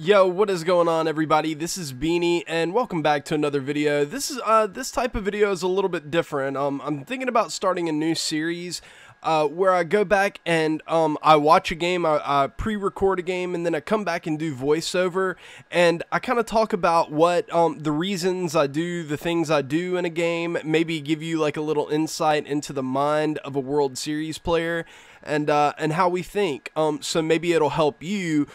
Yo, what is going on, everybody? This is Beanie, and welcome back to another video. This type of video is a little bit different. I'm thinking about starting a new series where I go back and I watch a game, I pre-record a game, and then I come back and do voiceover, and I kind of talk about what the reasons I do the things I do in a game, maybe give you like a little insight into the mind of a World Series player, and how we think. So maybe it'll help you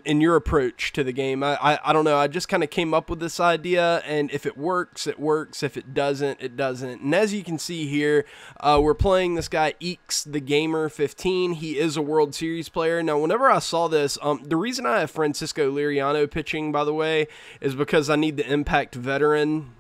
in your approach to the game. I don't know, I just kind of came up with this idea, and if it works, it works. If it doesn't, it doesn't. And as you can see here, we're playing this guy Eeks the Gamer 15. He is a World Series player. Now, whenever I saw this, the reason I have Francisco Liriano pitching, by the way, is because I need the Impact Veteran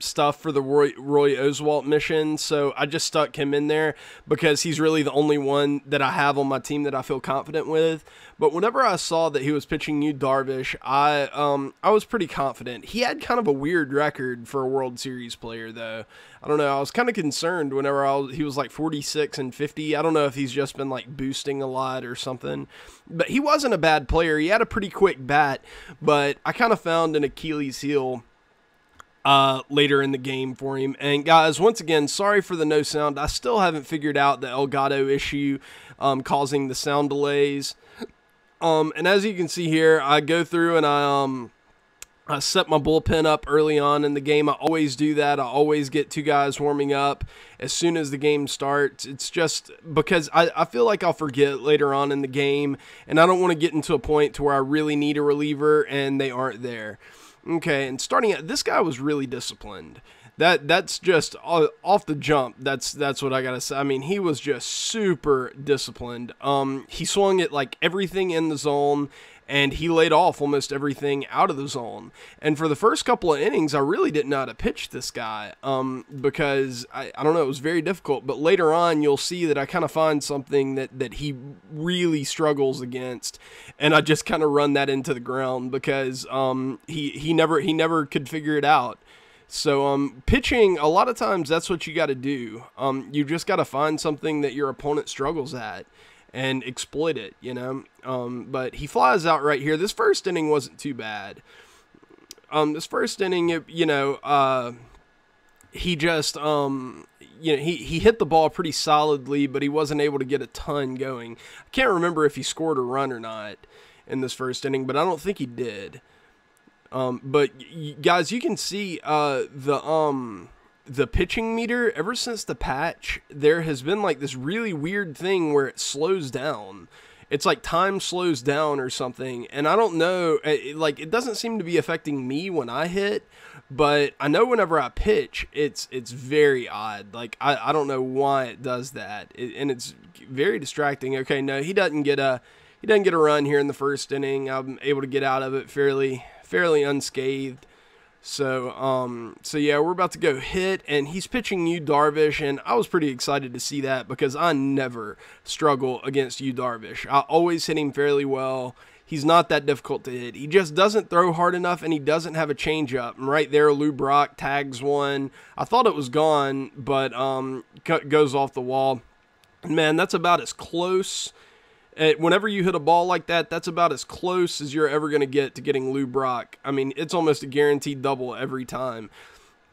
stuff for the Roy Oswalt mission, so I just stuck him in there because he's really the only one that I have on my team that I feel confident with. But whenever I saw that he was pitching Yu Darvish, I was pretty confident. He had kind of a weird record for a World Series player, though. I don't know, I was kind of concerned whenever he was like 46 and 50. I don't know if he's just been like boosting a lot or something, but he wasn't a bad player. He had a pretty quick bat, but I kind of found an Achilles heel later in the game for him. And guys, once again, sorry for the no sound. I still haven't figured out the Elgato issue causing the sound delays. And as you can see here, I go through and I set my bullpen up early on in the game. I always do that. I always get two guys warming up as soon as the game starts. It's just because I feel like I'll forget later on in the game, and I don't want to get into a point to where I really need a reliever and they aren't there. Okay, and starting at this guy was really disciplined. That's just off the jump. That's what I gotta say. I mean, he was just super disciplined. He swung at like everything in the zone, and he laid off almost everything out of the zone. And for the first couple of innings, I really didn't know how to pitch this guy because I don't know, it was very difficult. But later on, you'll see that I kind of find something that he really struggles against, and I just kind of run that into the ground because he never could figure it out. So pitching, a lot of times that's what you got to do. You just got to find something that your opponent struggles at and exploit it, you know. But he flies out right here. This first inning wasn't too bad. This first inning, he just, he hit the ball pretty solidly, but he wasn't able to get a ton going. I can't remember if he scored a run or not in this first inning, but I don't think he did. But guys, you can see the pitching meter, ever since the patch, there has been like this really weird thing where it slows down. It's like time slows down or something, and I don't know, it doesn't seem to be affecting me when I hit, but I know whenever I pitch, it's very odd. Like, I don't know why it does that, and it's very distracting. Okay, no, he doesn't get a run here in the first inning. I'm able to get out of it fairly unscathed. So yeah, we're about to go hit, and he's pitching Yu Darvish, and I was pretty excited to see that because I never struggle against Yu Darvish. I always hit him fairly well. He's not that difficult to hit. He just doesn't throw hard enough, and he doesn't have a changeup. And right there, Lou Brock tags one. I thought it was gone, but goes off the wall. Man, that's about as close. Whenever you hit a ball like that, that's about as close as you're ever going to get to getting Lou Brock. I mean, it's almost a guaranteed double every time.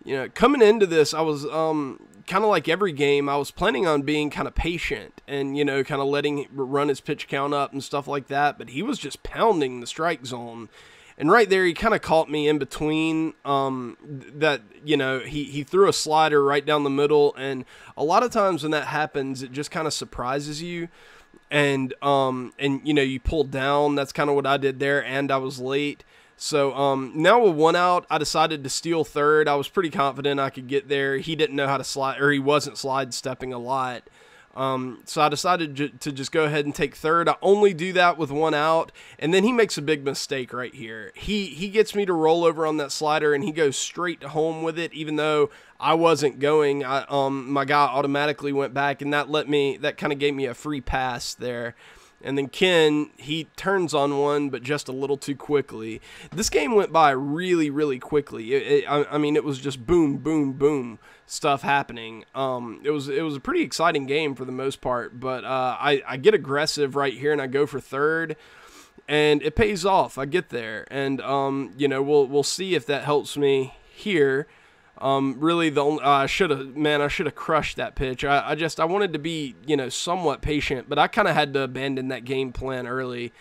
You know, coming into this, I was kind of like every game, I was planning on being kind of patient and, you know, kind of letting him run his pitch count up and stuff like that. But he was just pounding the strike zone. And right there, he kind of caught me in between that, you know, he threw a slider right down the middle. And a lot of times when that happens, it just kind of surprises you. And you know, you pull down. That's kind of what I did there, and I was late. So now with one out, I decided to steal third. I was pretty confident I could get there. He didn't know how to slide, or he wasn't slide stepping a lot. So I decided to just go ahead and take third. I only do that with one out, and then he makes a big mistake right here. He gets me to roll over on that slider, and he goes straight home with it, even though I wasn't going. My guy automatically went back, and that kind of gave me a free pass there. And then Ken, he turns on one, but just a little too quickly. This game went by really, really quickly. I mean, it was just boom, boom, boom stuff happening. It was a pretty exciting game for the most part, but I get aggressive right here, and I go for third. and it pays off. I get there, and you know, we'll see if that helps me here. Really, the only, I should have crushed that pitch. I wanted to be, you know, somewhat patient, but I kind of had to abandon that game plan early.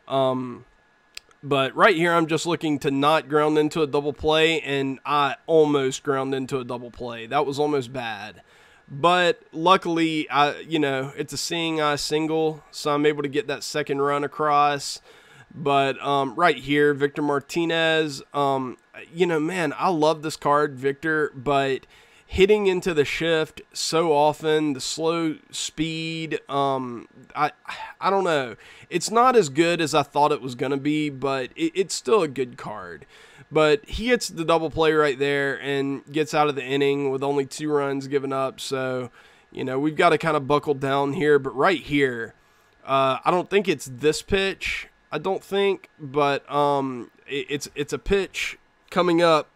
But right here, I'm just looking to not ground into a double play, and I almost ground into a double play. That was almost bad. But luckily, you know, it's a seeing eye single, so I'm able to get that second run across. But right here, Victor Martinez, you know, man, I love this card, Victor, but hitting into the shift so often, the slow speed, I don't know. It's not as good as I thought it was going to be, but it's still a good card. But he hits the double play right there and gets out of the inning with only 2 runs given up. So, you know, we've got to kind of buckle down here. But right here, I don't think it's this pitch. I don't think, but it's a pitch coming up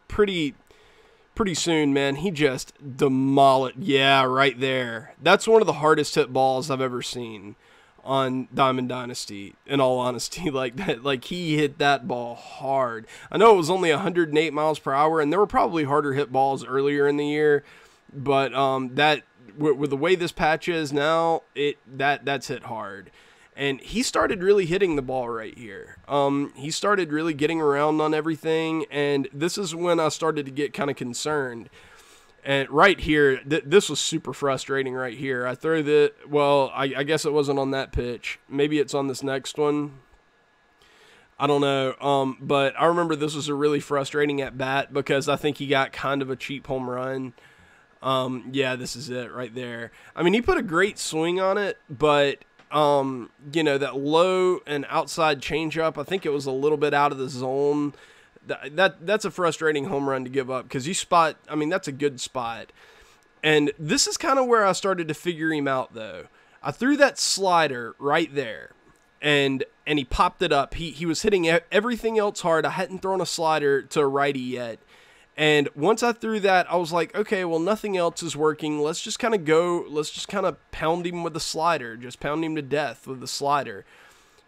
pretty soon, man. He just demolished. Yeah, right there. That's one of the hardest hit balls I've ever seen on Diamond Dynasty, in all honesty. Like that, like he hit that ball hard. I know it was only 108 miles per hour, and there were probably harder hit balls earlier in the year, but that with the way this patch is now, that's hit hard. And he started really hitting the ball right here. He started really getting around on everything, and this is when I started to get kind of concerned. And right here, this was super frustrating right here. I throw the, well, I guess it wasn't on that pitch. Maybe it's on this next one. I don't know. But I remember this was a really frustrating at bat because I think he got kind of a cheap home run. Yeah, this is it right there. I mean, he put a great swing on it, but you know, that low and outside changeup, I think it was a little bit out of the zone. That's a frustrating home run to give up because you spot, I mean, that's a good spot. And this is kind of where I started to figure him out, though. I threw that slider right there, and he popped it up. He was hitting everything else hard. I hadn't thrown a slider to a righty yet. And once I threw that, I was like, okay, well, nothing else is working. Let's just kind of go. Let's just kind of pound him with the slider. Just pound him to death with the slider.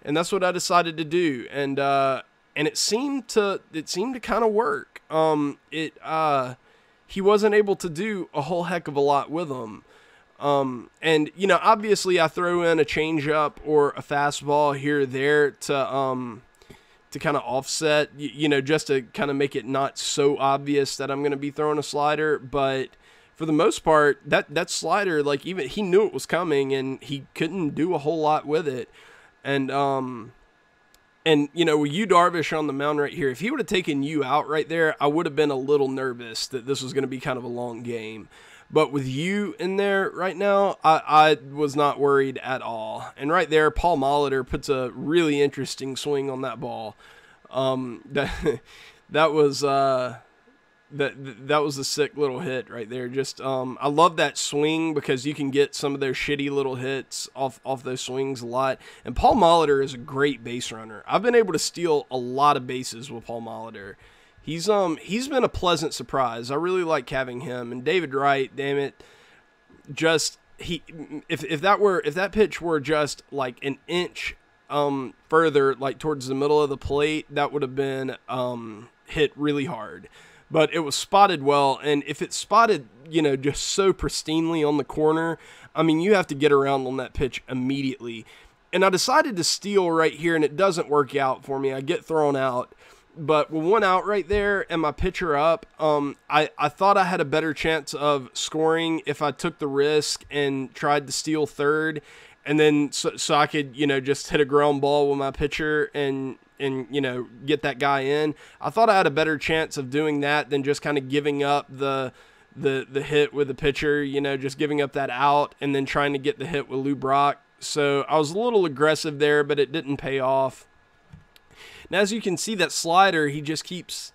And that's what I decided to do. And it seemed to kind of work. He wasn't able to do a whole heck of a lot with them. And you know, obviously, I throw in a changeup or a fastball here or there to kind of offset, you know, just to kind of make it not so obvious that I'm going to be throwing a slider. But for the most part, that slider, like, even he knew it was coming and he couldn't do a whole lot with it. And you know, with Yu Darvish on the mound right here, if he would have taken you out right there, I would have been a little nervous that this was going to be kind of a long game. But with you in there right now, I was not worried at all. And right there, Paul Molitor puts a really interesting swing on that ball. That was a sick little hit right there. Just I love that swing because you can get some of their shitty little hits off those swings a lot. And Paul Molitor is a great base runner. I've been able to steal a lot of bases with Paul Molitor. He's been a pleasant surprise. I really like having him. And David Wright, damn it, just if that pitch were just like an inch further, like towards the middle of the plate, that would have been hit really hard. But it was spotted well, and if it's spotted, you know, just so pristinely on the corner, I mean, you have to get around on that pitch immediately. And I decided to steal right here, and it doesn't work out for me. I get thrown out. But with one out right there and my pitcher up, I thought I had a better chance of scoring if I took the risk and tried to steal third, and then so I could, you know, just hit a ground ball with my pitcher and you know, get that guy in. I thought I had a better chance of doing that than just kind of giving up the hit with the pitcher, you know, just giving up that out and then trying to get the hit with Lou Brock. So I was a little aggressive there, but it didn't pay off. Now, as you can see, that slider, he just keeps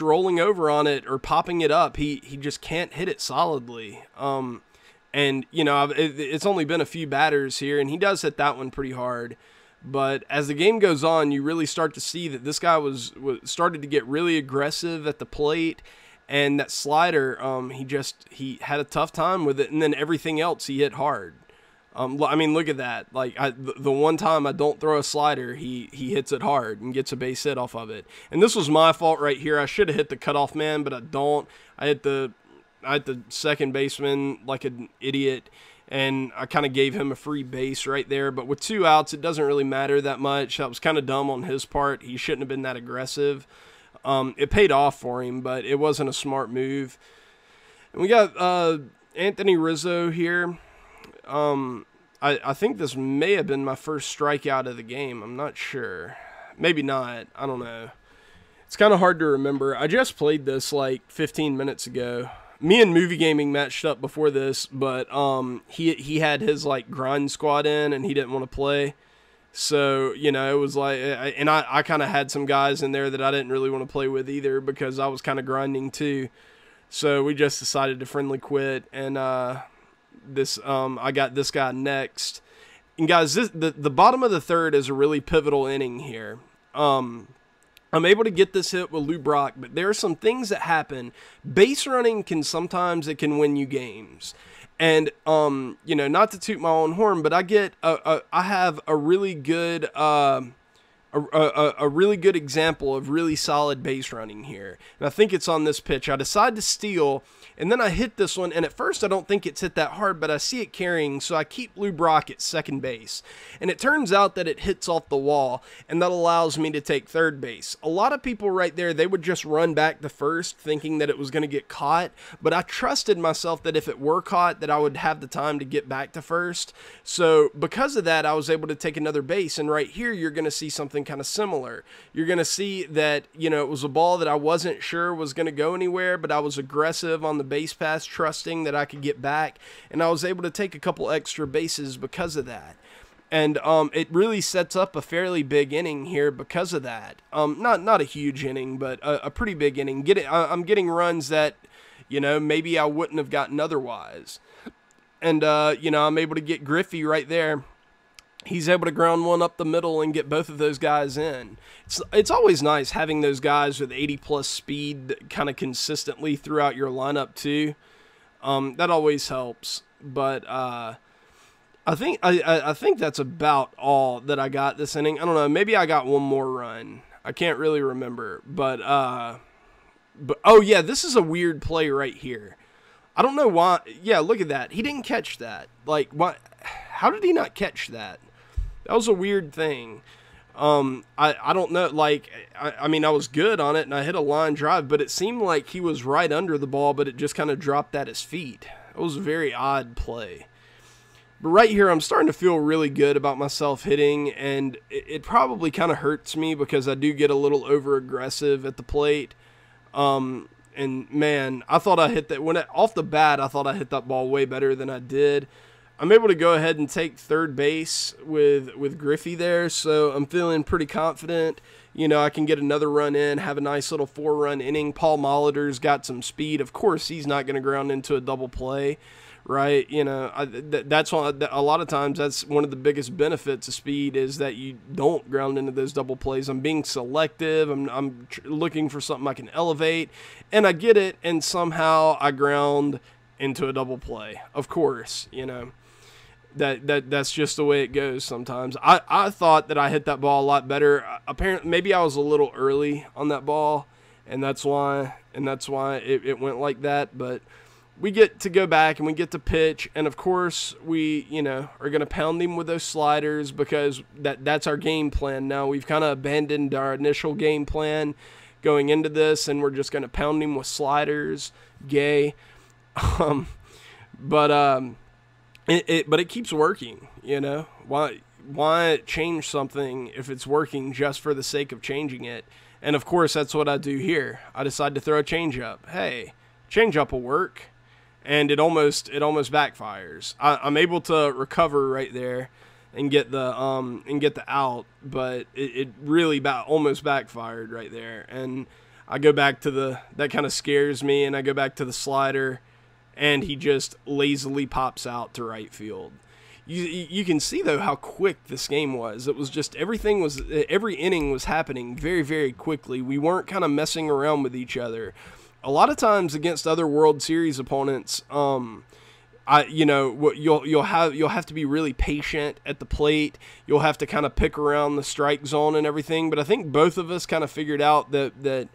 rolling over on it or popping it up. He just can't hit it solidly. And you know, it's only been a few batters here, and he does hit that one pretty hard. But as the game goes on, you really start to see that this guy started to get really aggressive at the plate, and that slider, he had a tough time with it, and then everything else he hit hard. I mean, look at that. Like, the one time I don't throw a slider, he hits it hard and gets a base hit off of it. And this was my fault right here. I should have hit the cutoff man, but I don't. I hit the second baseman like an idiot, and I kind of gave him a free base right there. But with 2 outs, it doesn't really matter that much. That was kind of dumb on his part. He shouldn't have been that aggressive. It paid off for him, but it wasn't a smart move. And we got Anthony Rizzo here. I think this may have been my first strikeout of the game. I'm not sure. Maybe not. I don't know. It's kind of hard to remember. I just played this like 15 minutes ago. Me and Movie Gaming matched up before this, but he had his like grind squad in and he didn't want to play. So, you know, it was like, and I kind of had some guys in there that I didn't really want to play with either because I was kind of grinding too. So we just decided to friendly quit, and I got this guy next. And guys, the bottom of the third is a really pivotal inning here. I'm able to get this hit with Lou Brock, but there are some things that happen. Base running sometimes it can win you games. And you know, not to toot my own horn, but I have a really good a really good example of really solid base running here. And I think it's on this pitch. I decide to steal, and then I hit this one, and at first I don't think it's hit that hard, but I see it carrying, so I keep Lou Brock at second base. And it turns out that it hits off the wall, and that allows me to take third base. A lot of people right there, they would just run back to first thinking that it was going to get caught, but I trusted myself that if it were caught, that I would have the time to get back to first. So because of that, I was able to take another base, and right here you're going to see something kind of similar. You're going to see that, you know, it was a ball that I wasn't sure was going to go anywhere, but I was aggressive on the base pass, trusting that I could get back, and I was able to take a couple extra bases because of that. And it really sets up a fairly big inning here because of that. Not a huge inning, but a pretty big inning. I'm getting runs that, you know, maybe I wouldn't have gotten otherwise. And you know, I'm able to get Griffey right there. He's able to ground one up the middle and get both of those guys in. It's always nice having those guys with 80+ speed kind of consistently throughout your lineup too. That always helps. But I think that's about all that I got this inning. I don't know. Maybe I got one more run. I can't really remember. But oh yeah, this is a weird play right here. I don't know why. Yeah, look at that. He didn't catch that. Like, what? How did he not catch that? That was a weird thing. I don't know. Like, I mean, I was good on it, and I hit a line drive, but it seemed like he was right under the ball, but it just kind of dropped at his feet. It was a very odd play. But right here, I'm starting to feel really good about myself hitting, and it probably kind of hurts me because I do get a little over-aggressive at the plate. And man, I thought I hit that off the bat. I thought I hit that ball way better than I did. I'm able to go ahead and take third base with Griffey there, so I'm feeling pretty confident. You know, I can get another run in, have a nice little 4-run inning. Paul Molitor's got some speed. Of course, he's not going to ground into a double play, right? You know, that's why a lot of times that's one of the biggest benefits of speed is that you don't ground into those double plays. I'm being selective. I'm looking for something I can elevate, and I get it, and somehow I ground into a double play. Of course, you know. That's just the way it goes sometimes. I thought that I hit that ball a lot better. Apparently, maybe I was a little early on that ball, and that's why it went like that. But we get to go back and we get to pitch, and of course we, you know, are going to pound him with those sliders because that's our game plan now. We've kind of abandoned our initial game plan going into this, and we're just going to pound him with sliders. Gay. But it keeps working, you know. Why change something if it's working just for the sake of changing it? And of course, that's what I do here. I decide to throw a changeup. Hey, changeup will work, and it almost backfires. I'm able to recover right there and get the out, but it really almost backfired right there. And I go back to that kind of scares me, and I go back to the slider. And he just lazily pops out to right field. You can see, though, how quick this game was. It was just every inning was happening very, very quickly. We weren't kind of messing around with each other. A lot of times against other World Series opponents, you'll have to be really patient at the plate. You'll have to kind of pick around the strike zone and everything. But I think both of us kind of figured out that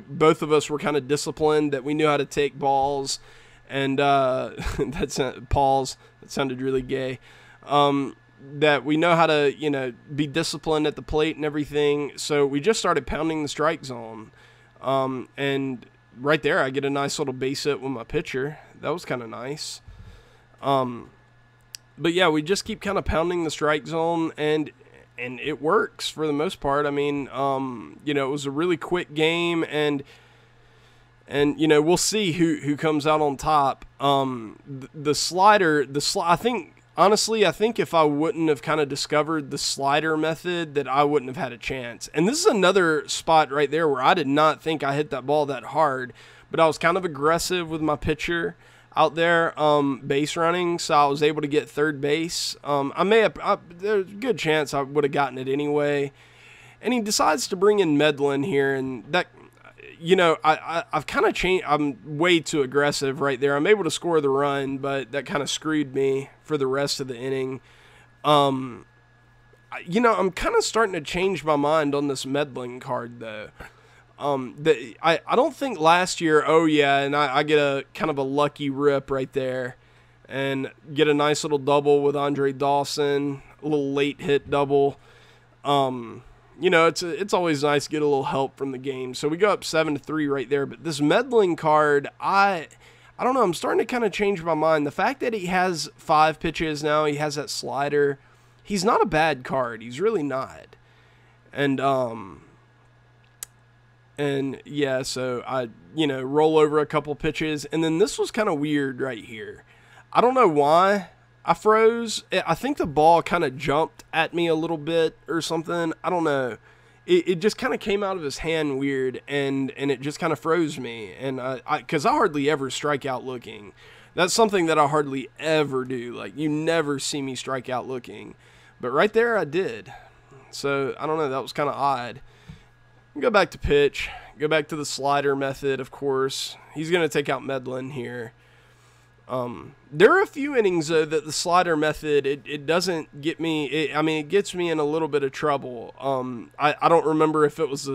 both of us were kind of disciplined, that we knew how to take balls, and that's balls. That sounded really gay. That we know how to be disciplined at the plate and everything. So we just started pounding the strike zone, and right there I get a nice little base hit with my pitcher. That was kind of nice. But yeah, we just keep kind of pounding the strike zone, and it works for the most part. I mean, it was a really quick game, and we'll see who comes out on top. The slider, I think if I wouldn't have kind of discovered the slider method, that I wouldn't have had a chance. And this is another spot right there where I did not think I hit that ball that hard, but I was kind of aggressive with my pitcher out there, base running, so I was able to get third base. There's a good chance I would have gotten it anyway. And he decides to bring in Medlin here, and that, I've kind of changed. I'm way too aggressive right there. I'm able to score the run, but that kind of screwed me for the rest of the inning. I'm kind of starting to change my mind on this Medlin card, though. I don't think last year, and I get a kind of a lucky rip right there and get a nice little double with Andre Dawson, a little late hit double. It's always nice to get a little help from the game. So we go up 7-3 right there. But this Medlin card, I don't know, I'm starting to kind of change my mind. The fact that he has 5 pitches now, he has that slider, he's not a bad card. He's really not. And yeah, so I, roll over a couple pitches. And then this was kind of weird right here. I don't know why I froze. I think the ball kind of jumped at me a little bit or something. I don't know. It just kind of came out of his hand weird, and it just kind of froze me. And because I hardly ever strike out looking. That's something that I hardly ever do. Like, you never see me strike out looking. But right there I did. So, I don't know. That was kind of odd. Go back to pitch. Go back to the slider method, of course. He's going to take out Medlin here. There are a few innings, though, that the slider method, it doesn't get me. It gets me in a little bit of trouble. I don't remember if it was,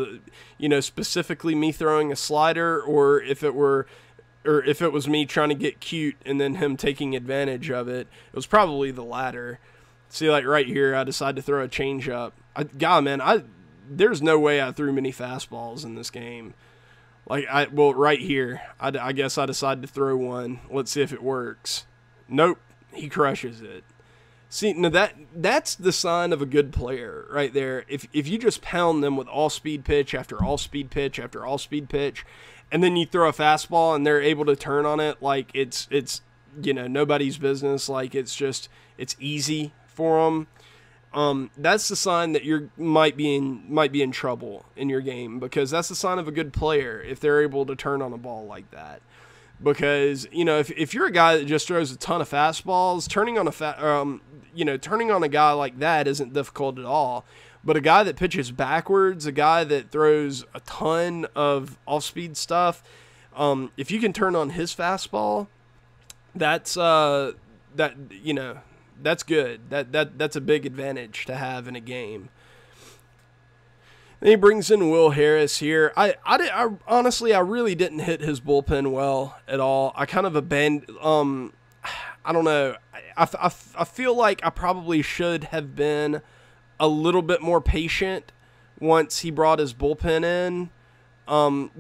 specifically me throwing a slider, or if it was me trying to get cute and then him taking advantage of it. It was probably the latter. See, like right here, I decided to throw a changeup. There's no way I threw many fastballs in this game. Right here, I guess I decided to throw one. Let's see if it works. Nope, he crushes it. See, now that's the sign of a good player right there. If you just pound them with all speed pitch after all speed pitch after all speed pitch, and then you throw a fastball and they're able to turn on it like it's nobody's business, like it's easy for them. That's the sign that you might be in trouble in your game, because that's the sign of a good player if they're able to turn on a ball like that. Because if you're a guy that just throws a ton of fastballs, turning on a guy like that isn't difficult at all. But a guy that pitches backwards, a guy that throws a ton of off-speed stuff, if you can turn on his fastball, that's that's good. That's a big advantage to have in a game. Then he brings in Will Harris here. I honestly, I really didn't hit his bullpen well at all. I kind of abandoned. I don't know. I feel like I probably should have been a little bit more patient once he brought his bullpen in.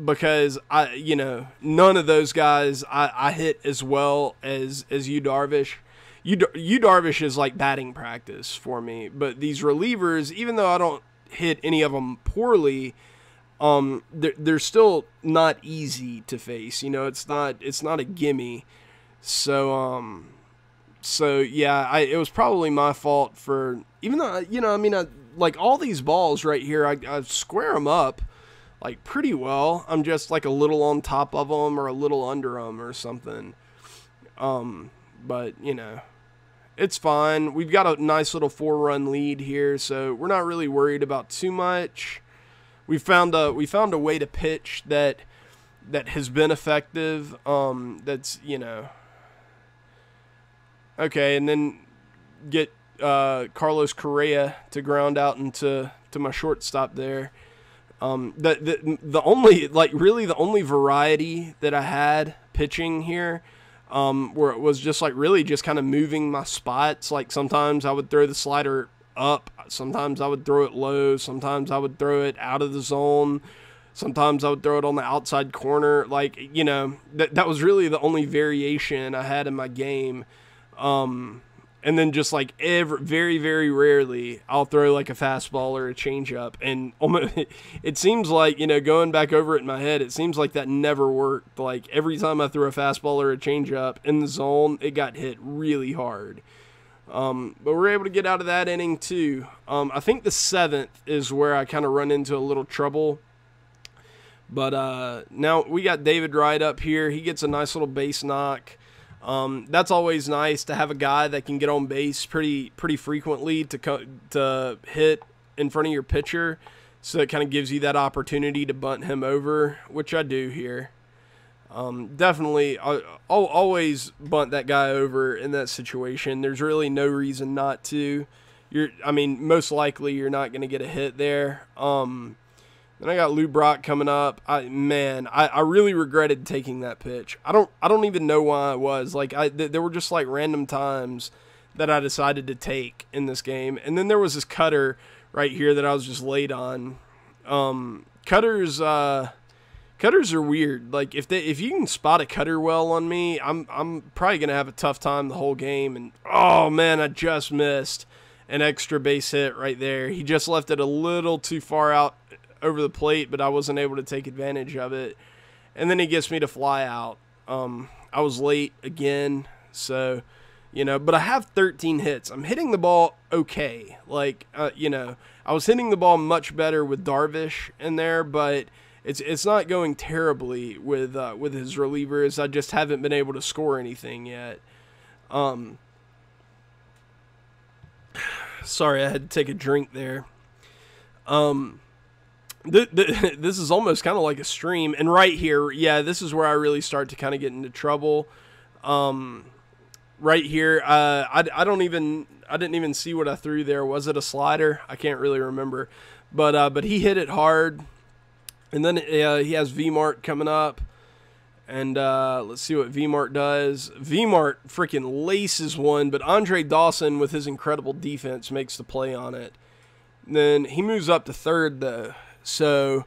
Because none of those guys I hit as well as Yu Darvish. Yu Darvish is like batting practice for me, but these relievers, even though I don't hit any of them poorly, they're still not easy to face. It's not a gimme. So yeah, it was probably my fault for, even though like all these balls right here, I square them up like pretty well. I'm just like a little on top of them or a little under them or something. But it's fine. We've got a nice little 4-run lead here, so we're not really worried about too much. We found a way to pitch that has been effective. That's Okay, and then get Carlos Correa to ground out into my shortstop there. The only, like, really the only variety that I had pitching here, where it was just like really just kind of moving my spots. Like sometimes I would throw the slider up, sometimes I would throw it low, sometimes I would throw it out of the zone, sometimes I would throw it on the outside corner. Like, you know, that was really the only variation I had in my game. And then just like very, very rarely, I'll throw like a fastball or a changeup. And almost, it seems like, you know, going back over it in my head, it seems like that never worked. Like every time I threw a fastball or a changeup in the zone, it got hit really hard. But we're able to get out of that inning too. I think the 7th is where I kind of run into a little trouble. But now we got David Wright up here. He gets a nice little base knock. That's always nice to have a guy that can get on base pretty frequently to hit in front of your pitcher. So it kind of gives you that opportunity to bunt him over, which I do here. Definitely, I'll always bunt that guy over in that situation. There's really no reason not to. I mean, most likely you're not going to get a hit there. Then I got Lou Brock coming up. I really regretted taking that pitch. I don't even know why I was. Like, there were just like random times that I decided to take in this game. And then there was this cutter right here that I was just late on. Cutters are weird. Like if you can spot a cutter well on me, I'm probably gonna have a tough time the whole game. And oh man, I just missed an extra base hit right there. He just left it a little too far out over the plate, but I wasn't able to take advantage of it. And then he gets me to fly out. I was late again, so, you know, but I have 13 hits. I'm hitting the ball okay. Like, you know, I was hitting the ball much better with Darvish in there, but it's not going terribly with his relievers. I just haven't been able to score anything yet. Sorry, I had to take a drink there. This is almost kind of like a stream, and right here, yeah, this is where I really start to kind of get into trouble. Right here, I didn't even see what I threw there. Was it a slider? I can't really remember, but he hit it hard, and then he has V-Mart coming up, and let's see what V-Mart does. V-Mart freaking laces one, but Andre Dawson with his incredible defense makes the play on it. Then he moves up to third though. So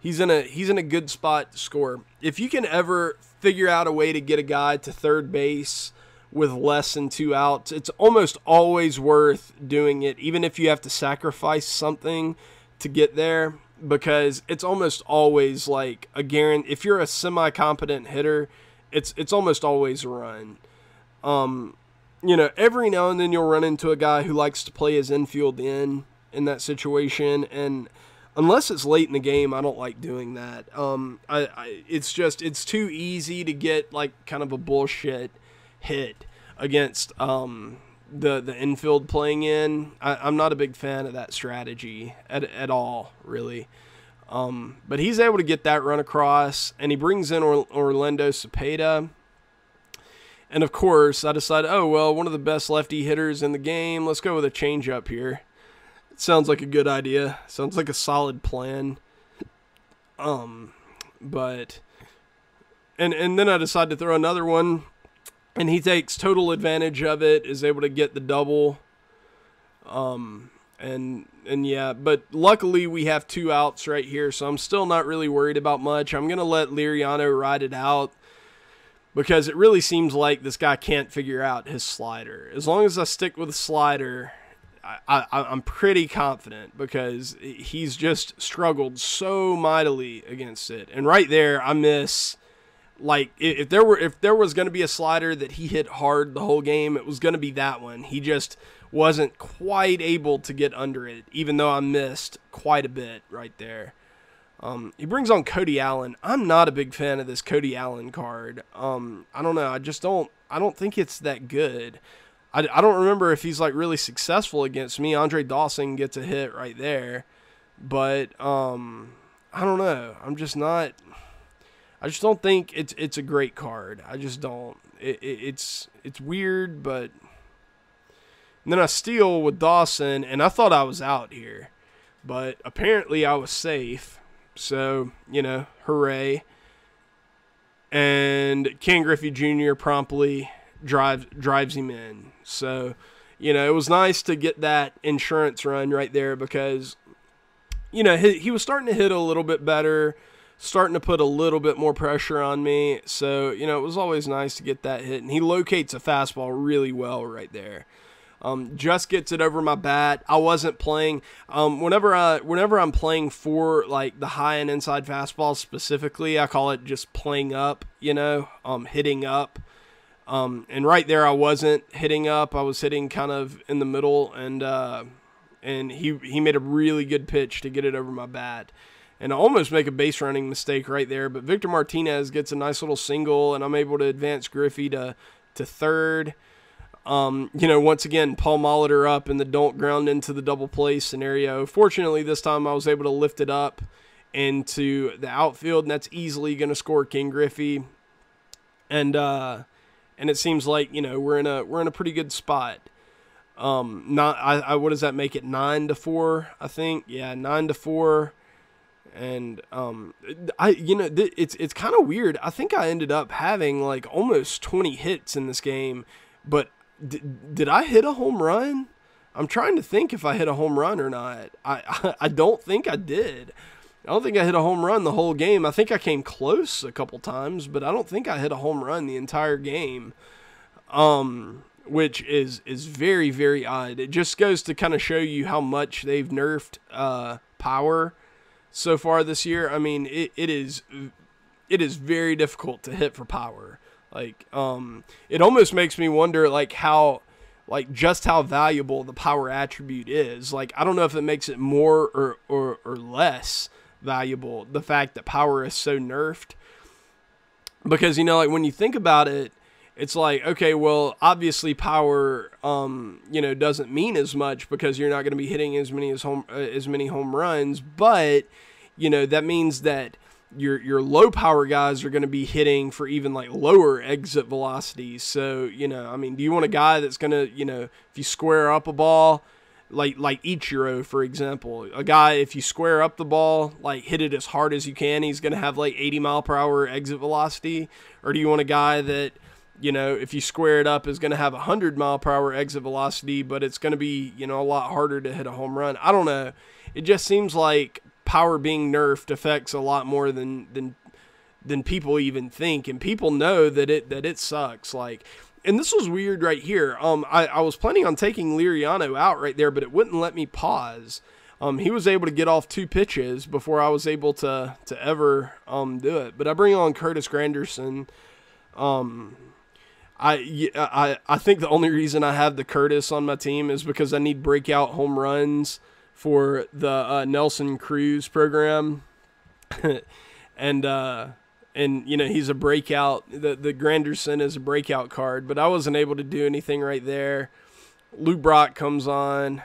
he's in a good spot to score. If you can ever figure out a way to get a guy to third base with less than 2 outs, it's almost always worth doing it, even if you have to sacrifice something to get there, because it's almost always like a guarantee. If you're a semi-competent hitter, it's almost always a run. You know, every now and then you'll run into a guy who likes to play his infield in that situation, and unless it's late in the game, I don't like doing that. It's too easy to get like kind of a bullshit hit against the infield playing in. I'm not a big fan of that strategy at all, really. But he's able to get that run across, and he brings in Orlando Cepeda. And of course, I decided, oh well, one of the best lefty hitters in the game. Let's go with a changeup here. It sounds like a good idea. Sounds like a solid plan. But and then I decided to throw another one, and he takes total advantage of it, is able to get the double. And yeah, but luckily we have 2 outs right here, so I'm still not really worried about much. I'm gonna let Liriano ride it out, because it really seems like this guy can't figure out his slider. As long as I stick with the slider, I'm pretty confident, because he's just struggled so mightily against it. And right there, I miss. Like, if there was going to be a slider that he hit hard the whole game, it was going to be that one. He just wasn't quite able to get under it, even though I missed quite a bit right there. He brings on Cody Allen. I'm not a big fan of this Cody Allen card. I don't know. I don't think it's that good. I don't remember if he's like really successful against me. Andre Dawson gets a hit right there, but I don't know. I just don't think it's a great card. I just don't. It's weird, but And then I steal with Dawson, and I thought I was out here. But apparently I was safe. So, you know, hooray. And Ken Griffey Jr. promptly drives him in. So, you know, it was nice to get that insurance run right there because, you know, he was starting to hit a little bit better, starting to put a little bit more pressure on me. So, you know, it was always nice to get that hit. And he locates a fastball really well right there. Just gets it over my bat. I wasn't playing. Whenever I'm playing for like the high and inside fastballs specifically, I call it just playing up. You know, hitting up. And right there, I wasn't hitting up. I was hitting kind of in the middle, and he made a really good pitch to get it over my bat. And I almost make a base running mistake right there, but Victor Martinez gets a nice little single, and I'm able to advance Griffey to third. You know, once again, Paul Molitor up in the don't ground into the double play scenario. Fortunately, this time I was able to lift it up into the outfield, and that's easily going to score King Griffey. And it seems like, you know, we're in a pretty good spot. What does that make it? 9-4, I think. Yeah, 9-4. And it's kind of weird. I think I ended up having like almost 20 hits in this game, but did I hit a home run? I'm trying to think if I hit a home run or not. I don't think I did. I don't think I hit a home run the whole game. I think I came close a couple times, but I don't think I hit a home run the entire game, which is very, very odd. It just goes to kind of show you how much they've nerfed power so far this year. I mean, it is very difficult to hit for power. Like, it almost makes me wonder, like, just how valuable the power attribute is. Like, I don't know if it makes it more or less valuable, the fact that power is so nerfed. Because, you know, like, when you think about it, it's like, okay, well, obviously power, you know, doesn't mean as much because you're not going to be hitting as many home runs. But, you know, that means that your low power guys are going to be hitting for even like lower exit velocities. So, you know, I mean, do you want a guy that's going to, you know, if you square up a ball, like Ichiro, for example, a guy, if you square up the ball, like hit it as hard as you can, he's going to have like 80-mile-per-hour exit velocity? Or do you want a guy that, you know, if you square it up, is going to have 100-mile-per-hour exit velocity, but it's going to be, you know, a lot harder to hit a home run? I don't know. It just seems like power being nerfed affects a lot more than people even think, and people know that it sucks. Like, and this was weird right here. I was planning on taking Liriano out right there, but it wouldn't let me pause. He was able to get off 2 pitches before I was able to ever do it. But I bring on Curtis Granderson. I think the only reason I have the Curtis on my team is because I need breakout home runs for the Nelson Cruz program. and you know, he's a breakout. The Granderson is a breakout card, but I wasn't able to do anything right there. Lou Brock comes on,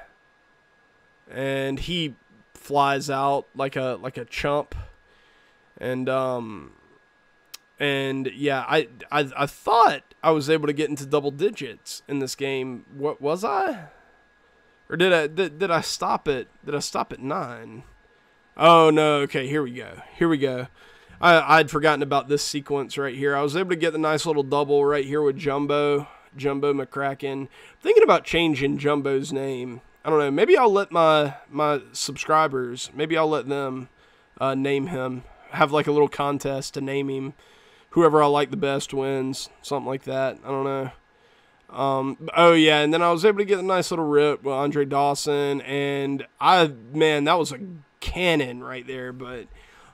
and he flies out like a chump. And yeah, I thought I was able to get into double digits in this game. What was I? Or did I stop it? Did I stop at 9? Oh no. Okay, here we go. I'd forgotten about this sequence right here. I was able to get the nice little double right here with Jumbo McCracken. Thinking about changing Jumbo's name. I don't know. Maybe I'll let my subscribers, maybe I'll let them name him. Have like a little contest to name him. Whoever I like the best wins. Something like that. I don't know. Oh yeah, and then I was able to get a nice little rip with Andre Dawson, and man, that was a cannon right there. But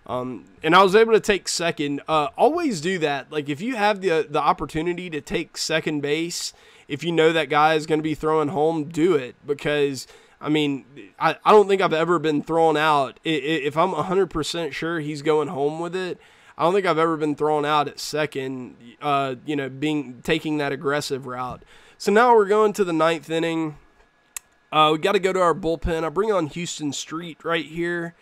and I was able to take second. Always do that. Like, if you have the opportunity to take second base, if you know that guy is going to be throwing home, do it. Because, I mean, I don't think I've ever been thrown out. If I'm 100% sure he's going home with it, I don't think I've ever been thrown out at second, you know, taking that aggressive route. So now we're going to the 9th inning. We got to go to our bullpen. I bring on Houston Street right here.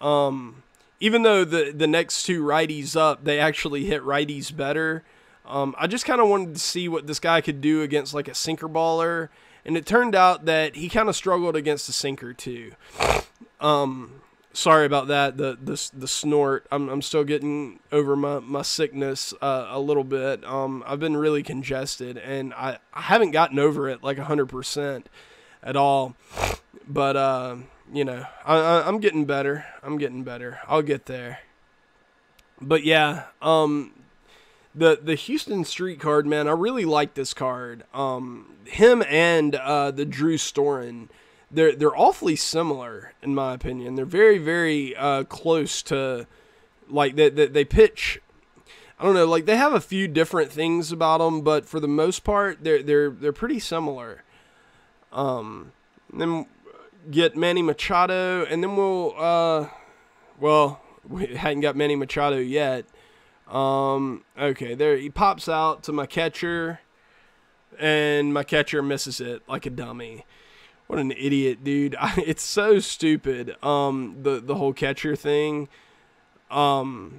Even though the next 2 righties up, they actually hit righties better. I just kind of wanted to see what this guy could do against like a sinker baller. and it turned out that he kind of struggled against the sinker too. Sorry about that. The snort. I'm still getting over my sickness a little bit. I've been really congested, and I haven't gotten over it like 100% at all. But you know, I'm getting better. I'm getting better. I'll get there. But yeah, the Houston Street card, man, I really like this card. Him and the Drew Storen, they're awfully similar in my opinion. They're very, very close to, like, they pitch. I don't know, like, they have a few different things about them, but for the most part, they're pretty similar. Then get Manny Machado, and then we'll well, we hadn't got Manny Machado yet. Okay, there he pops out to my catcher, and my catcher misses it like a dummy. What an idiot, dude. It's so stupid. The whole catcher thing. How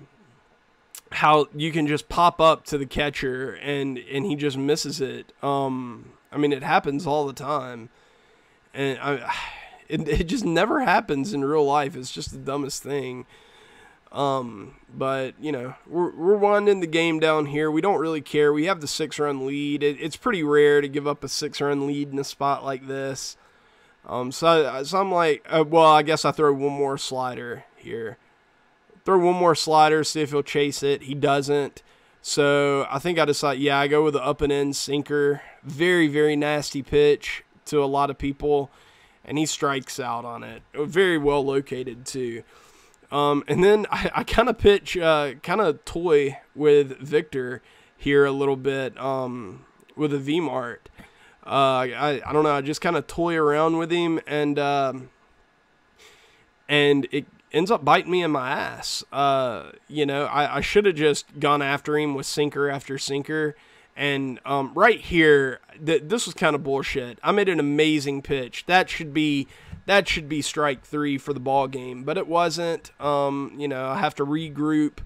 you can just pop up to the catcher and he just misses it. I mean, it happens all the time. And it just never happens in real life. It's just the dumbest thing. But you know, we're winding the game down here. We don't really care. We have the 6-run lead. It's pretty rare to give up a 6-run lead in a spot like this. So I'm like, well, I guess I throw one more slider here. Throw one more slider, see if he'll chase it. He doesn't. So I think I decide, yeah, I go with the up and in sinker. Very, very nasty pitch to a lot of people, and he strikes out on it. Very well located too. And then I kind of pitch, kind of toy with Victor here a little bit, with a V-Mart. I don't know, I just kind of toy around with him, and it ends up biting me in my ass. You know, I should have just gone after him with sinker after sinker. And right here, this was kind of bullshit. I made an amazing pitch. That should be strike 3 for the ball game, but it wasn't. You know, I have to regroup.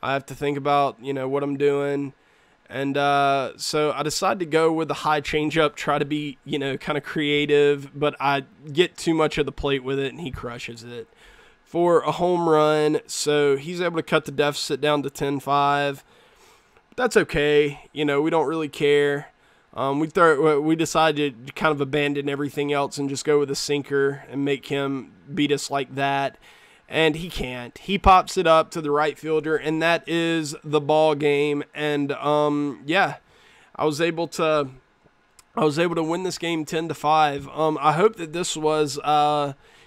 I have to think about, you know, what I'm doing. And so I decided to go with the high changeup, try to be, you know, kind of creative, but I get too much of the plate with it, and he crushes it for a home run. So he's able to cut the deficit down to 10-5. That's okay. You know, we don't really care. We decided to kind of abandon everything else and just go with a sinker and make him beat us like that. And he can't. He pops it up to the right fielder, and that is the ball game. And yeah, I was able to win this game 10-5. I hope that this was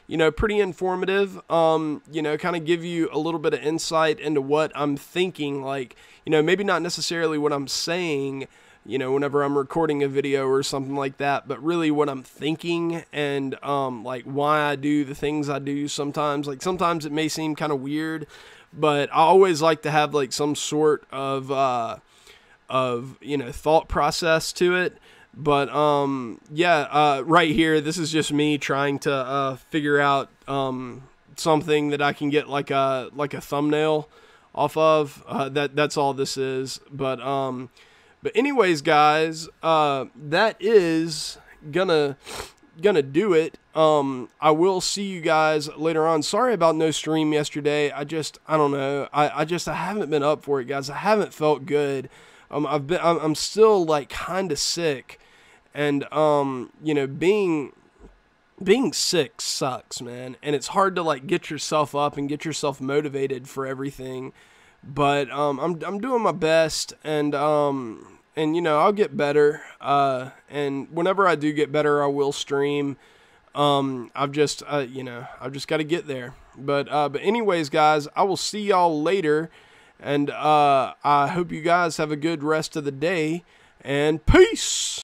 you know, pretty informative. You know, kind of give you a little bit of insight into what I'm thinking. Like, you know, maybe not necessarily what I'm saying, you know, whenever I'm recording a video or something like that, but really what I'm thinking, and like why I do the things I do sometimes. Like, sometimes it may seem kind of weird, but I always like to have like some sort of you know, thought process to it. But yeah, right here, this is just me trying to figure out something that I can get like a thumbnail off of. That's all this is. But anyways, guys, that is gonna do it. I will see you guys later on. Sorry about no stream yesterday. I don't know. I haven't been up for it, guys. I haven't felt good. I'm still like kind of sick, and you know, being sick sucks, man, and it's hard to like get yourself up and get yourself motivated for everything. But I'm doing my best, and you know, I'll get better. And whenever I do get better, I will stream. I've just you know, I've just got to get there. But anyways, guys, I will see y'all later. And I hope you guys have a good rest of the day, and peace.